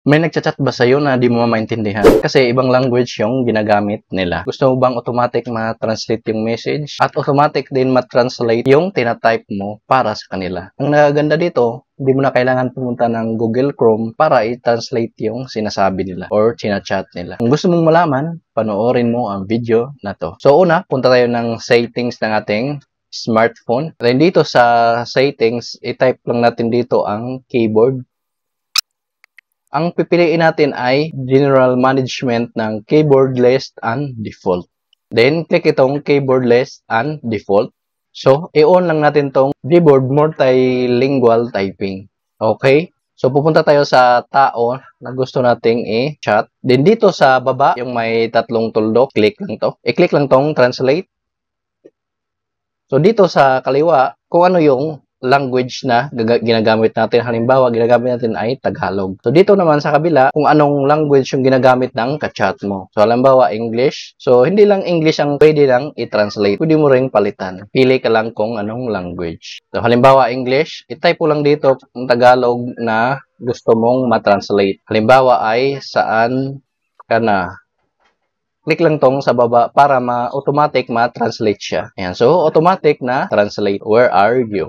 May nagchat-chat ba sa'yo na di mo maintindihan? Kasi ibang language yung ginagamit nila. Gusto mo bang automatic ma-translate yung message? At automatic din ma-translate yung tinatype mo para sa kanila. Ang nagaganda dito, hindi mo na kailangan pumunta ng Google Chrome para i-translate yung sinasabi nila or chinachat nila. Kung gusto mong malaman, panoorin mo ang video na to. So una, punta tayo ng settings ng ating smartphone. Then dito sa settings, i-type lang natin dito ang keyboard. Ang pipiliin natin ay General Management ng Keyboard List and Default. Then, click itong Keyboard List and Default. So, i-on lang natin tong Keyboard Multilingual Typing. Okay? So, pupunta tayo sa tao na gusto nating i-chat. Then, dito sa baba, yung may tatlong tuldok, click lang to. I-click lang tong Translate. So, dito sa kaliwa, kung ano yung language na ginagamit natin. Halimbawa, ginagamit natin ay Tagalog. So, dito naman sa kabila, kung anong language yung ginagamit ng kachat mo. So, halimbawa, English. So, hindi lang English ang pwede lang i-translate. Pwede mo ring palitan. Pili ka lang kung anong language. So, halimbawa, English. I-type mo lang dito ang Tagalog na gusto mong ma-translate. Halimbawa ay saan ka na. Click lang tong sa baba para automatic ma-translate siya. Ayan. So, automatic na translate. Where are you?